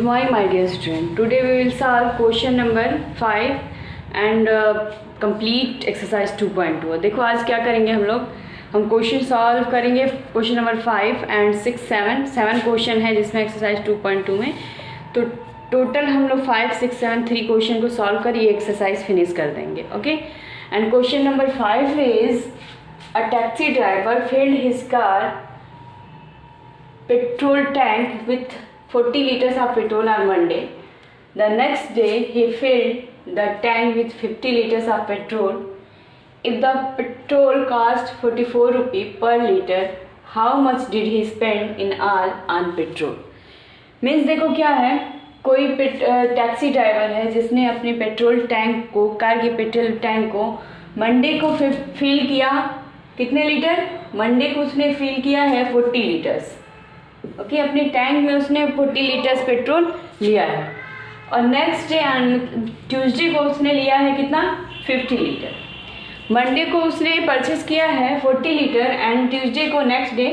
morning my dear student. Today we will solve question number 5 and complete exercise 2.2. देखो आज क्या करेंगे हम क्वेश्चन सॉल्व करेंगे क्वेश्चन नंबर 5 एंड 6 7 क्वेश्चन है जिसमें एक्सरसाइज 2.2 में। तो टोटल हम लोग 5 6 7 3 क्वेश्चन को सॉल्व कर ये एक्सरसाइज फिनिश कर देंगे। Okay, and question number 5 is a taxi driver field his car petrol tank with 40 liters of petrol on Monday. The next day he filled the tank with 50 liters of petrol. If the petrol cost 44 rupees per liter, how much did he spend in all on petrol? Means देखो क्या है, कोई taxi driver है जिसने अपने petrol tank को, car के petrol tank को मंडे को फिल किया। कितने लीटर? मंडे को उसने फिल किया है 40 लीटर्स। ओके, अपने टैंक में उसने 40 लीटर्स पेट्रोल लिया है और नेक्स्ट डे ट्यूसडे को उसने लिया है कितना? 50 लीटर। मंडे को उसने परचेस किया है 40 लीटर एंड ट्यूसडे को नेक्स्ट डे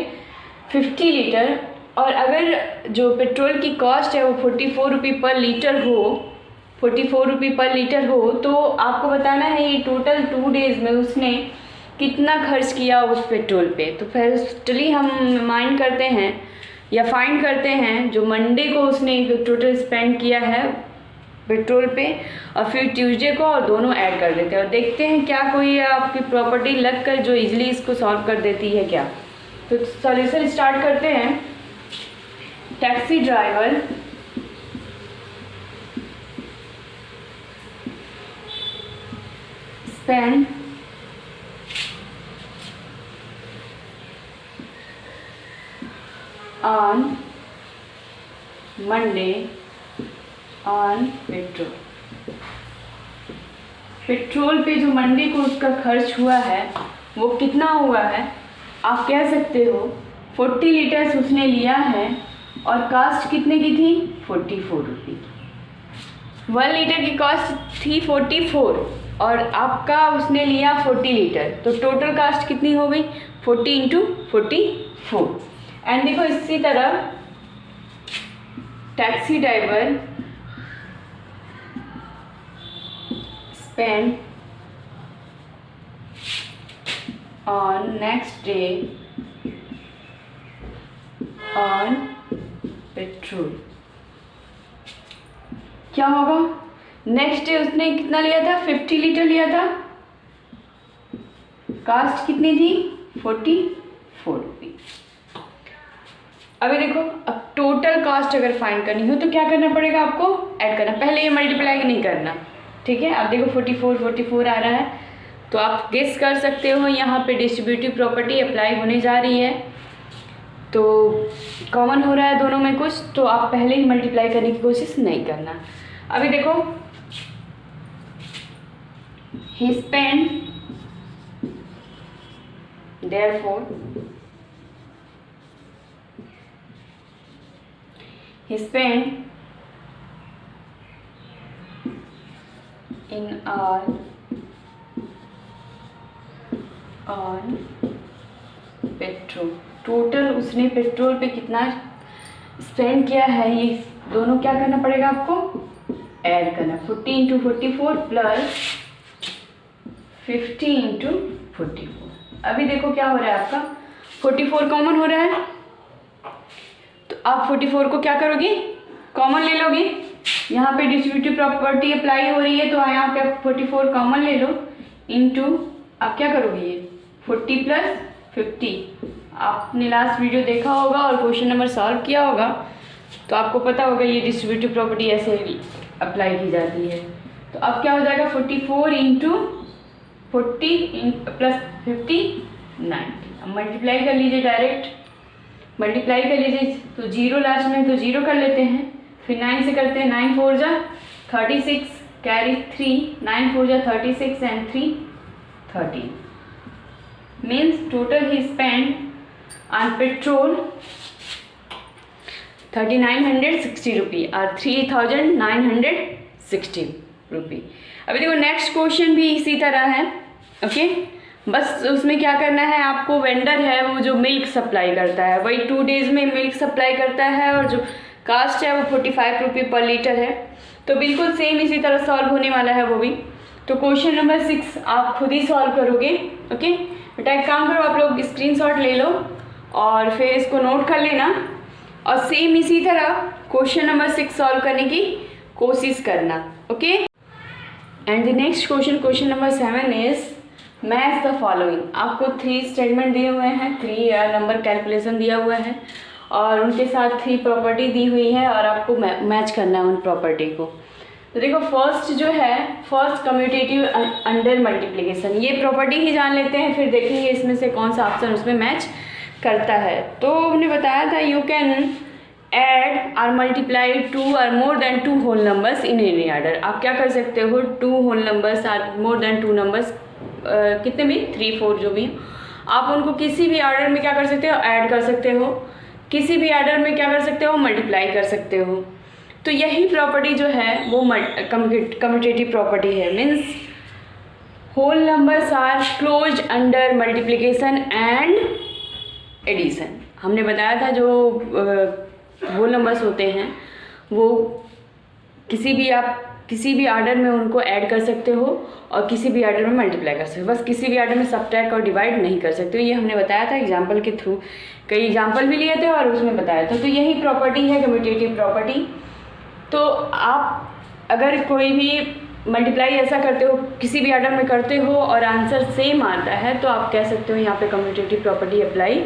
50 लीटर। और अगर जो पेट्रोल की कॉस्ट है वो 44 रुपये पर लीटर हो, 44 रुपये पर लीटर हो, तो आपको बताना है ये टोटल 2 डेज़ में उसने कितना खर्च किया उस पेट्रोल पे। तो फर्स्टली हम माइंड करते हैं या फाइंड करते हैं जो मंडे को उसने टोटल स्पेंड किया है पेट्रोल पे और फिर ट्यूसडे को, और दोनों ऐड कर देते हैं और देखते हैं क्या कोई आपकी प्रॉपर्टी लग कर जो इजीली इसको सॉल्व कर देती है क्या। तो सॉल्यूशन स्टार्ट करते हैं। Taxi driver spend on Monday on petrol. Petrol पे जो मंडे को उसका खर्च हुआ है वो कितना हुआ है? आप कह सकते हो 40 लीटर्स उसने लिया है और कास्ट कितने की थी? 44 रुपये। 1 लीटर की कॉस्ट थी 44 और आपका उसने लिया 40 लीटर, तो टोटल कास्ट कितनी हो गई? 40 इंटू 44। एंड देखो इसी तरह taxi driver spend on next day on petrol. क्या होगा? नेक्स्ट डे उसने कितना लिया था? 50 लीटर लिया था। कास्ट कितनी थी? 44 रुपये। अभी देखो, अब टोटल कॉस्ट अगर फाइंड करनी हो तो क्या करना पड़ेगा? आपको ऐड करना, पहले ये मल्टीप्लाई नहीं करना। ठीक है, अब देखो 44 आ रहा है तो आप गेस कर सकते हो यहाँ पे डिस्ट्रीब्यूटिव प्रॉपर्टी अप्लाई होने जा रही है, तो कॉमन हो रहा है दोनों में कुछ, तो आप पहले ही मल्टीप्लाई करने की कोशिश नहीं करना। अभी देखो ही spend, therefore he spent in all on petrol. Total उसने पेट्रोल पे कितना स्पेंड किया है ये दोनों क्या करना पड़ेगा आपको? ऐड करना। 40 इंटू 44 प्लस 50 इंटू 44। अभी देखो क्या हो रहा है आपका? 44 कॉमन हो रहा है तो आप 44 को क्या करोगे? कॉमन ले लोगे। यहाँ पे डिस्ट्रीब्यूटिव प्रॉपर्टी अप्लाई हो रही है तो यहाँ पे आप 44 कॉमन ले लो, इनटू आप क्या करोगे? ये 40 प्लस 50। आपने लास्ट वीडियो देखा होगा और क्वेश्चन नंबर सॉल्व किया होगा तो आपको पता होगा ये डिस्ट्रीब्यूटिव प्रॉपर्टी ऐसे अप्लाई की जाती है। तो अब क्या हो जाएगा? 44 इंटू 40 प्लस 50 90। अब मल्टीप्लाई कर लीजिए, डायरेक्ट मल्टीप्लाई कर लीजिए तो 0 लास्ट में, तो 0 कर लेते हैं, फिर 9 से करते हैं। 9 4 जा 36, कैरी 3, 9 4 जा 36 and 3 13। Means total he spend on petrol 3960 रुपये और 3960 रुपये। अभी देखो नेक्स्ट क्वेश्चन भी इसी तरह है। ओके, बस उसमें क्या करना है आपको, वेंडर है वो जो मिल्क सप्लाई करता है वही 2 डेज़ में मिल्क सप्लाई करता है और जो कास्ट है वो 45 रुपये पर लीटर है। तो बिल्कुल सेम इसी तरह सॉल्व होने वाला है वो भी। तो क्वेश्चन नंबर 6 आप खुद ही सॉल्व करोगे। ओके बेटा, एक काम करो, आप लोग स्क्रीनशॉट ले लो और फिर इसको नोट कर लेना और सेम इसी तरह क्वेश्चन नंबर 6 सॉल्व करने की कोशिश करना। Okay, and the next question, question number 7 is match the following. आपको 3 स्टेटमेंट दिए हुए हैं, 3 नंबर कैलकुलेशन दिया हुआ है और उनके साथ 3 प्रॉपर्टी दी हुई है और आपको मैच करना है उन प्रॉपर्टी को। तो देखो फर्स्ट जो है, फर्स्ट कम्यूटेटिव अंडर मल्टीप्लिकेशन, ये प्रॉपर्टी ही जान लेते हैं, फिर देखेंगे इसमें से कौन सा ऑप्शन उसमें मैच करता है। तो हमने बताया था यू कैन ऐड और मल्टीप्लाई 2 और more than 2 whole numbers in any order. आप क्या कर सकते हो, 2 होल नंबर्स और मोर देन 2 नंबर्स, कितने भी 3, 4 जो भी, आप उनको किसी भी ऑर्डर में क्या कर सकते हो, ऐड कर सकते हो, किसी भी ऑर्डर में क्या कर सकते हो, मल्टीप्लाई कर सकते हो। तो यही प्रॉपर्टी जो है वो कम्यूटेटिव प्रॉपर्टी है, means whole numbers are closed under multiplication and addition. हमने बताया था जो होल नंबर्स होते हैं वो किसी भी ऑर्डर में उनको ऐड कर सकते हो और किसी भी ऑर्डर में मल्टीप्लाई कर सकते हो, बस किसी भी ऑर्डर में सबट्रैक्ट और डिवाइड नहीं कर सकते हो। ये हमने बताया था एग्जाम्पल के थ्रू, कई एग्जाम्पल भी लिए थे और उसमें बताया था। तो यही प्रॉपर्टी है कम्यूटेटिव प्रॉपर्टी। तो आप अगर कोई भी मल्टीप्लाई ऐसा करते हो, किसी भी ऑर्डर में करते हो और आंसर सेम आता है, तो आप कह सकते हो यहाँ पे कम्यूटेटिव प्रॉपर्टी अप्लाई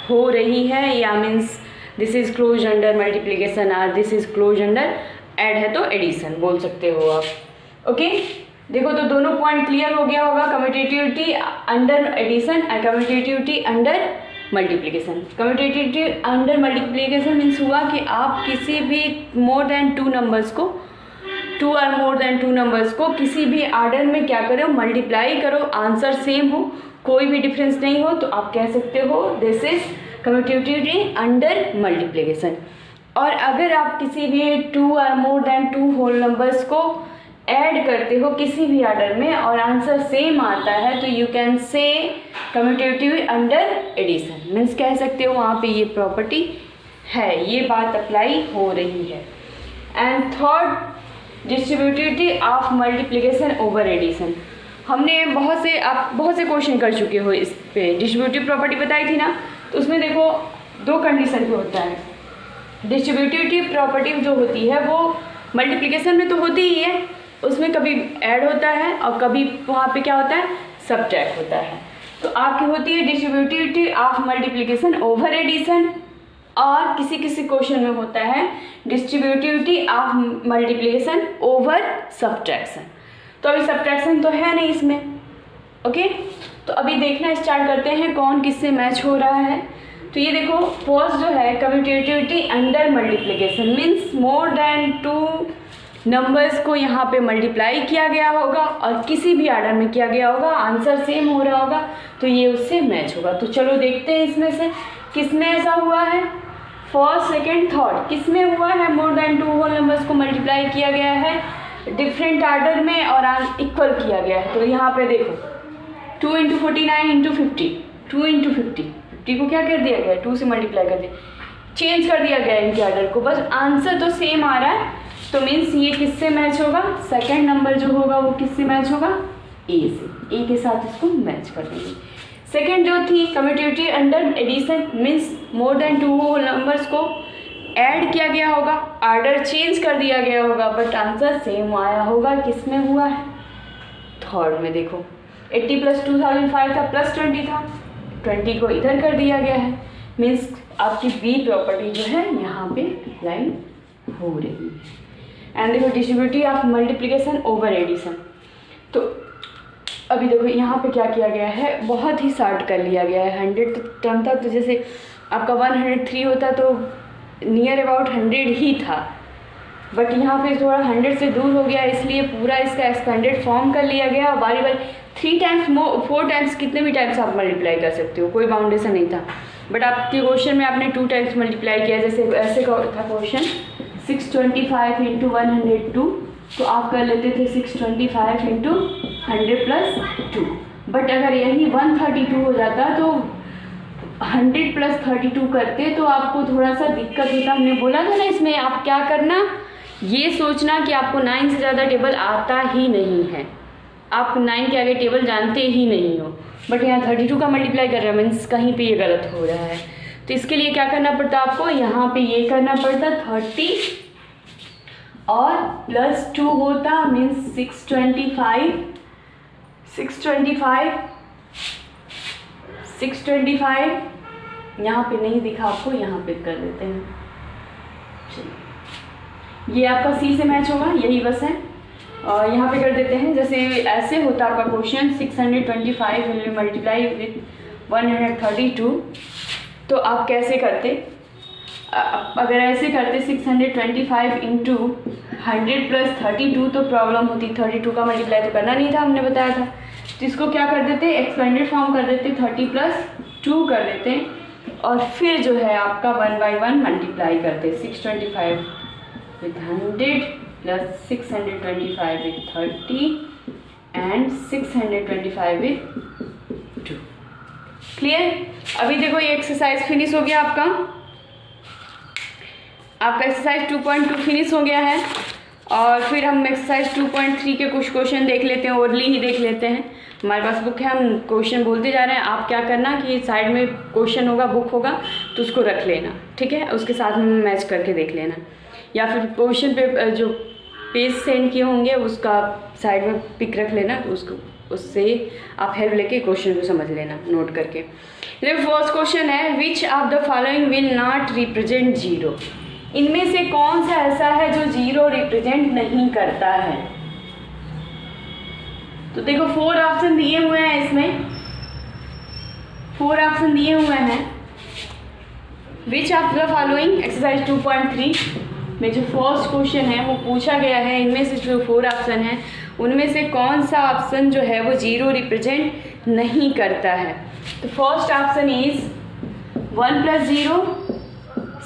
हो रही है, या means this is close under multiplication और this is close under add है तो एडिशन बोल सकते हो आप। ओके, देखो तो दोनों पॉइंट क्लियर हो गया होगा, कम्यूटेटिविटी अंडर एडिशन और commutativity under multiplication. Commutativity under multiplication means हुआ कि आप किसी भी मोर देन 2 नंबर्स को, 2 और मोर देन 2 नंबर्स को किसी भी ऑर्डर में क्या करो, मल्टीप्लाई करो, आंसर सेम हो, कोई भी डिफरेंस नहीं हो, तो आप कह सकते हो this is commutativity under multiplication. और अगर आप किसी भी 2 और मोर देन 2 होल नंबर्स को ऐड करते हो किसी भी ऑर्डर में और आंसर सेम आता है, तो you can say commutative under addition, means कह सकते हो वहाँ पे ये प्रॉपर्टी है, ये बात अप्लाई हो रही है। And third, distributivity of multiplication over addition. हमने बहुत से क्वेश्चन कर चुके हो इस पे, डिस्ट्रीब्यूटिव प्रॉपर्टी बताई थी ना, तो उसमें देखो 2 कंडीशन पे होता है। डिस्ट्रीब्यूटिव प्रॉपर्टी जो होती है वो मल्टीप्लिकेशन में तो होती ही है, उसमें कभी ऐड होता है और कभी वहाँ पे क्या होता है, सबट्रैक्ट होता है। तो आपकी होती है distributivity of multiplication over addition, और किसी किसी क्वेश्चन में होता है distributivity of multiplication over subtraction. तो अभी सब्ट्रैक्शन तो है नहीं इसमें। ओके, तो अभी देखना स्टार्ट करते हैं कौन किससे मैच हो रहा है। तो ये देखो फर्स्ट जो है commutativity under multiplication, means more than 2 numbers को यहाँ पे मल्टीप्लाई किया गया होगा और किसी भी ऑर्डर में किया गया होगा, आंसर सेम हो रहा होगा, तो ये उससे मैच होगा। तो चलो देखते हैं इसमें से किसमें ऐसा हुआ है, फर्स्ट सेकेंड थर्ड किसमें हुआ है, मोर देन 2 होल नंबर्स को मल्टीप्लाई किया गया है डिफरेंट ऑर्डर में और इक्वल किया गया है। तो यहाँ पे देखो 2 × 49 × 50, 2 × 50 को क्या कर दिया गया, 2 से मल्टीप्लाई कर दिया, चेंज कर दिया गया इनके ऑर्डर को, बस आंसर तो सेम आ रहा है। तो मीन्स ये किससे मैच होगा, सेकंड नंबर जो होगा वो किससे मैच होगा, ए से, ए के साथ इसको मैच कर देंगे। सेकंड जो थी commutativity under addition, means more than 2 whole numbers को ऐड किया गया होगा, ऑर्डर चेंज कर दिया गया होगा, बट आंसर सेम आया होगा, किसमें हुआ है, थर्ड में। देखो 80 + 2005 था, +20 था, 20 को इधर कर दिया गया है, मीन्स आपकी बी प्रॉपर्टी जो है यहाँ पे अप्लाई हो रही है। एंड देखो distributivity of multiplication over addition, तो अभी देखो यहाँ पे क्या किया गया है, बहुत ही शॉर्ट कर लिया गया है। 100 टर्म था, तो जैसे आपका 103 होता तो नियर अबाउट 100 ही था, बट यहाँ पे थोड़ा 100 से दूर हो गया, इसलिए पूरा इसका एक्सपेंडेड फॉर्म कर लिया गया। बारी बारी 3 टाइम्स 4 टाइम्स कितने भी टाइम्स आप मल्टीप्लाई कर सकते हो, कोई बाउंडेशन नहीं था, बट आपके क्वेश्चन में आपने 2 टाइम्स मल्टीप्लाई किया। जैसे ऐसे का था क्वेश्चन 625 × 102, तो आप कर लेते थे 625 × 100 + 2, बट अगर यही 132 हो जाता तो 100 प्लस 32 करते तो आपको थोड़ा सा दिक्कत होता। हमने बोला था ना इसमें आप क्या करना, ये सोचना कि आपको 9 से ज़्यादा टेबल आता ही नहीं है, आप 9 के आगे टेबल जानते ही नहीं हो, बट यहाँ 32 का मल्टीप्लाई कर रहा है, मीन्स कहीं पे ये गलत हो रहा है। तो इसके लिए क्या करना पड़ता आपको, यहाँ पे ये करना पड़ता 30 और प्लस 2 होता मीन्स 625 यहाँ पे नहीं दिखा आपको, यहाँ पे कर देते हैं। चलिए ये आपका सी से मैच होगा, यही बस है। और यहाँ पे कर देते हैं, जैसे ऐसे होता आपका क्वेश्चन 625 विल मल्टीप्लाई विथ 132, तो आप कैसे करते, अगर ऐसे करते 625 इंटू 100 प्लस 32 तो प्रॉब्लम होती, 32 का मल्टीप्लाई तो करना नहीं था, हमने बताया था। तो इसको क्या कर देते, एक्सपेंडेड फॉर्म कर देते, 30 प्लस 2 कर देते, और फिर जो है आपका 1 बाई 1 मल्टीप्लाई करते, 625 with 100 plus 625 with 30 and 625 with 2। Clear? अभी देखो ये एक्सरसाइज फिनिश हो गया आपका एक्सरसाइज 2.2 फिनिश हो गया है। और फिर हम एक्सरसाइज 2.3 के कुछ क्वेश्चन देख लेते हैं, ओरली ही देख लेते हैं। हमारे पास बुक है, हम क्वेश्चन बोलते जा रहे हैं। आप क्या करना कि साइड में क्वेश्चन होगा, बुक होगा, तो उसको रख लेना, ठीक है, उसके साथ में मैच करके देख लेना, या फिर क्वेश्चन पे जो पेज सेंड किए होंगे उसका साइड में पिक रख लेना, तो उसको उससे आप हेल्प लेके क्वेश्चन को समझ लेना नोट करके। फर्स्ट क्वेश्चन है, which of the following will not represent zero, इनमें से कौन सा ऐसा है जो जीरो रिप्रेजेंट नहीं करता है। तो देखो 4 ऑप्शन दिए हुए हैं, इसमें 4 ऑप्शन दिए हुए हैं। Which of the following exercise 2.3 में जो फर्स्ट क्वेश्चन है वो पूछा गया है, इनमें से जो 4 ऑप्शन है उनमें से कौन सा ऑप्शन जो है वो जीरो रिप्रेजेंट नहीं करता है। तो first option is 1 plus 0,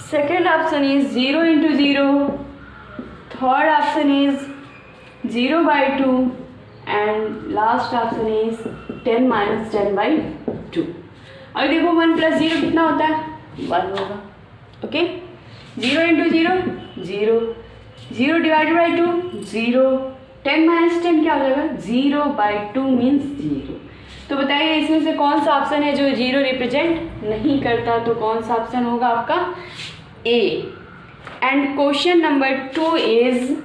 second option is 0 into 0, third option is 0 by 2 and last option is 10 minus 10 by 2। अभी देखो 1 प्लस 0 कितना होता है, 1 होगा, okay. 0 into 0 0, 0 divided by 2 0, 10 minus 10 क्या हो जाएगा, 0 बाई 2 मीन्स 0। तो बताइए इसमें से कौन सा ऑप्शन है जो जीरो रिप्रेजेंट नहीं करता, तो कौन सा ऑप्शन होगा आपका A. And question number 2 is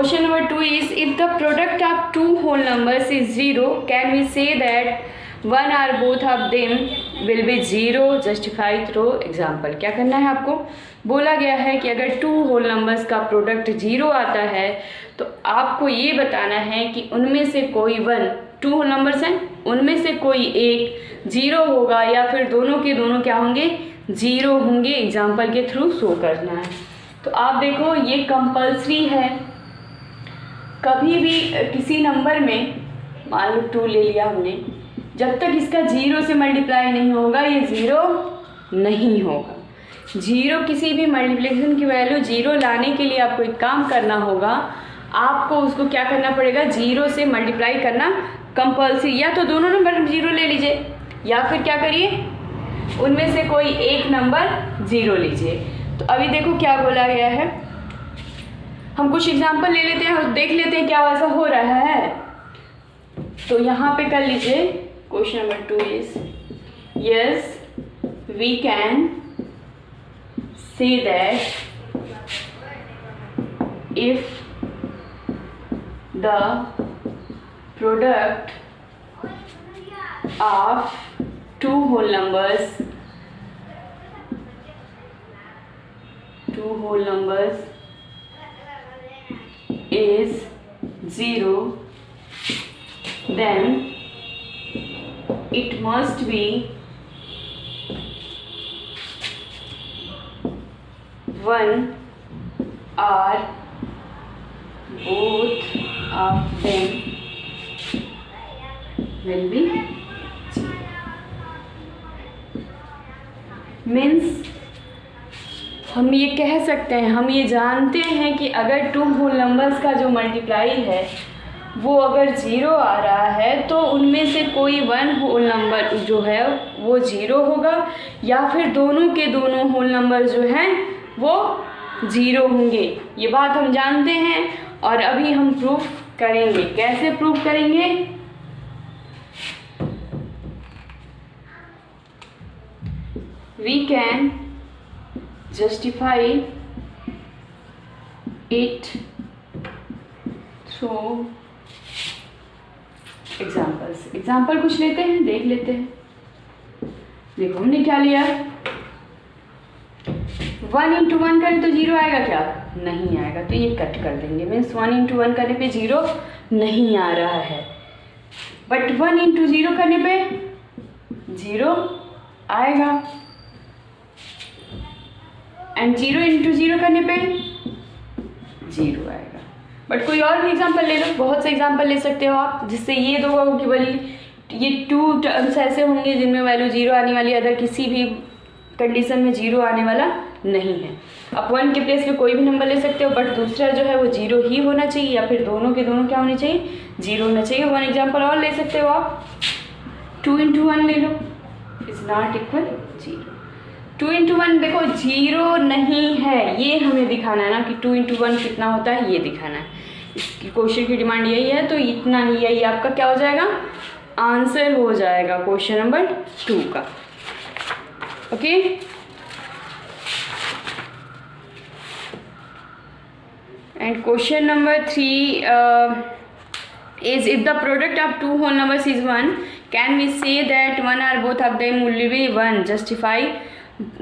if the product of two whole numbers is 0, can we say that one or both of them will be 0? Justify through example। क्या करना है आपको, बोला गया है कि अगर 2 होल नंबर्स का प्रोडक्ट 0 आता है तो आपको ये बताना है कि उनमें से कोई 2 होल नंबर्स हैं, उनमें से कोई एक 0 होगा या फिर दोनों के दोनों क्या होंगे, 0 होंगे। एग्जाम्पल के थ्रू शो करना है। तो आप देखो ये कंपल्सरी है, कभी भी किसी नंबर में मान लो 2 ले लिया हमने, जब तक इसका 0 से मल्टीप्लाई नहीं होगा ये 0 नहीं होगा। 0 किसी भी मल्टीप्लिकेशन की वैल्यू 0 लाने के लिए आपको एक काम करना होगा, आपको उसको क्या करना पड़ेगा, 0 से मल्टीप्लाई करना कंपल्सरी। या तो दोनों नंबर 0 ले लीजिए या फिर क्या करिए उनमें से कोई एक नंबर 0 लीजिए। तो अभी देखो क्या बोला गया है, हम कुछ एग्जाम्पल ले लेते हैं और देख लेते हैं क्या वैसा हो रहा है। तो यहाँ पे कर लीजिए question number 2 is yes we can say that if the product of 2 whole numbers is 0, then it must be 1 or both of them will be 0। Means हम ये कह सकते हैं, हम ये जानते हैं कि अगर 2 होल नंबर्स का जो मल्टीप्लाई है वो अगर 0 आ रहा है तो उनमें से कोई वन होल नंबर जो है वो 0 होगा, या फिर दोनों के दोनों होल नंबर जो हैं वो 0 होंगे। ये बात हम जानते हैं और अभी हम प्रूफ करेंगे। कैसे प्रूफ करेंगे? We can justify it through examples. Example कुछ लेते हैं, देख लेते हैं। देखो हमने क्या लिया, 1 इंटू 1 करें तो 0 आएगा क्या? नहीं आएगा, तो ये कट कर देंगे। मीन्स 1 इंटू 1 करने पे 0 नहीं आ रहा है, बट 1 इंटू 0 करने पे 0 आएगा, एंड 0 इंटू 0 करने पे 0 आएगा। बट कोई और भी एग्जांपल ले लो, बहुत से एग्जांपल ले सकते हो आप, जिससे ये दो कि भाई ये 2 टर्म्स ऐसे होंगे जिनमें वैल्यू 0 आने वाली है, अदर किसी भी कंडीशन में 0 आने वाला नहीं है। आप 1 के प्लेस पे कोई भी नंबर ले सकते हो, बट दूसरा जो है वो 0 ही होना चाहिए, या फिर दोनों के दोनों क्या होने चाहिए? 0 होना चाहिए। 1 एग्जाम्पल और ले सकते हो आप, 2 इंटू 1 ले लो, इज नॉट इक्वल 0। 2 इंटू 1 देखो 0 नहीं है, ये हमें दिखाना है ना कि 2 इंटू 1 कितना होता है, ये दिखाना है। इसकी क्वेश्चन की डिमांड यही है, तो इतना ही, यही आपका क्या हो जाएगा? आंसर हो जाएगा क्वेश्चन नंबर 2 का। Okay, and question number 3 is if the product of two whole numbers is 1, can we say that one or both of them will be 1? Justify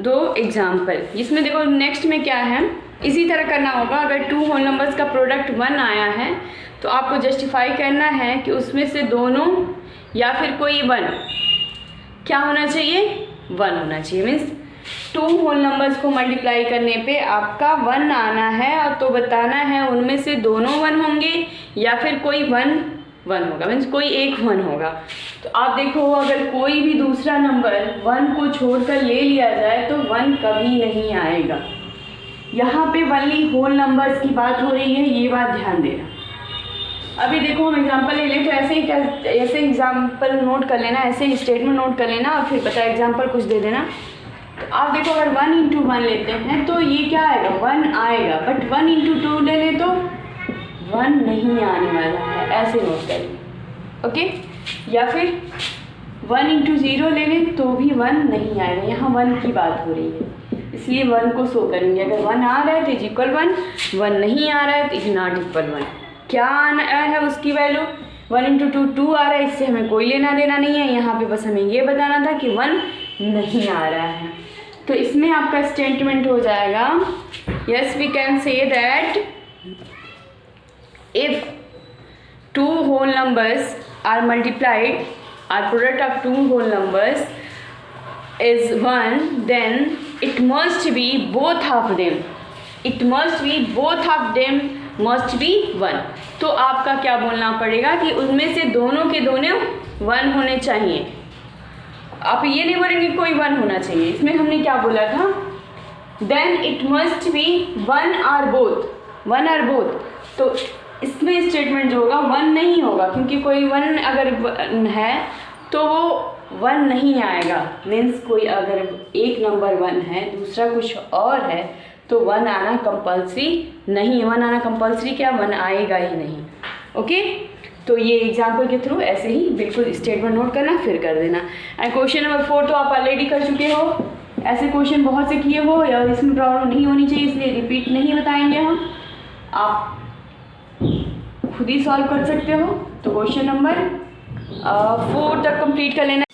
दो एग्जाम्पल। इसमें देखो नेक्स्ट में क्या है, इसी तरह करना होगा। अगर 2 होल नंबर्स का प्रोडक्ट 1 आया है तो आपको जस्टिफाई करना है कि उसमें से दोनों या फिर कोई 1 क्या होना चाहिए? 1 होना चाहिए। मीन्स 2 होल नंबर्स को मल्टीप्लाई करने पे आपका 1 आना है, और तो बताना है उनमें से दोनों 1 होंगे या फिर कोई 1 होगा, मीन्स कोई एक 1 होगा। तो आप देखो अगर कोई भी दूसरा नंबर 1 को छोड़कर ले लिया जाए तो 1 कभी नहीं आएगा। यहाँ पे ओनली होल नंबर्स की बात हो रही है, ये बात ध्यान देना। अभी देखो हम एग्जांपल ले लें, तो ऐसे एग्जांपल नोट कर लेना, ऐसे स्टेटमेंट नोट कर लेना और फिर पता एग्जांपल कुछ दे देना। तो आप देखो अगर 1 इंटू 1 लेते हैं तो ये क्या आएगा? 1 आएगा, बट 1 इंटू 2 ले लें तो 1 नहीं आने वाला है, ऐसे नोट करिए। ओके, या फिर 1 इंटू 0 ले लें तो भी 1 नहीं आएगा, यहाँ 1 की बात हो रही है, इसलिए 1 को शो करेंगे। अगर 1 आ रहा है तो इज इक्वल 1, 1 नहीं आ रहा है तो इज नॉट इक्वल 1। क्या आना है उसकी वैल्यू? 1 इंटू 2 2 आ रहा है, इससे हमें कोई लेना देना नहीं है, यहाँ पे बस हमें ये बताना था कि 1 नहीं आ रहा है। तो इसमें आपका स्टेटमेंट हो जाएगा, yes we can say that if 2 whole numbers are multiplied, our product of 2 whole numbers is 1, then it must be both of them, it must be both of them must be 1। तो आपका क्या बोलना पड़ेगा कि उनमें से दोनों के दोनों 1 होने चाहिए। आप ये नहीं बोलेंगे कोई 1 होना चाहिए, इसमें हमने क्या बोला था? then it must be 1 or both, 1 or both। तो इसमें स्टेटमेंट जो होगा 1 नहीं होगा, क्योंकि कोई 1 अगर है तो वो 1 नहीं आएगा। मीन्स कोई अगर एक नंबर 1 है दूसरा कुछ और है तो 1 आना कंपल्सरी नहीं, 1 आना कंपल्सरी क्या? 1 आएगा ही नहीं। ओके, तो ये एग्जाम्पल के थ्रू ऐसे ही बिल्कुल स्टेटमेंट नोट करना, फिर कर देना। एंड क्वेश्चन नंबर 4 तो आप ऑलरेडी कर चुके हो, ऐसे क्वेश्चन बहुत से किए हो, या इसमें प्रॉब्लम नहीं होनी चाहिए इसलिए रिपीट नहीं बताएंगे हम, आप खुद ही सॉल्व कर सकते हो। तो क्वेश्चन नंबर 4 तक कंप्लीट कर लेना।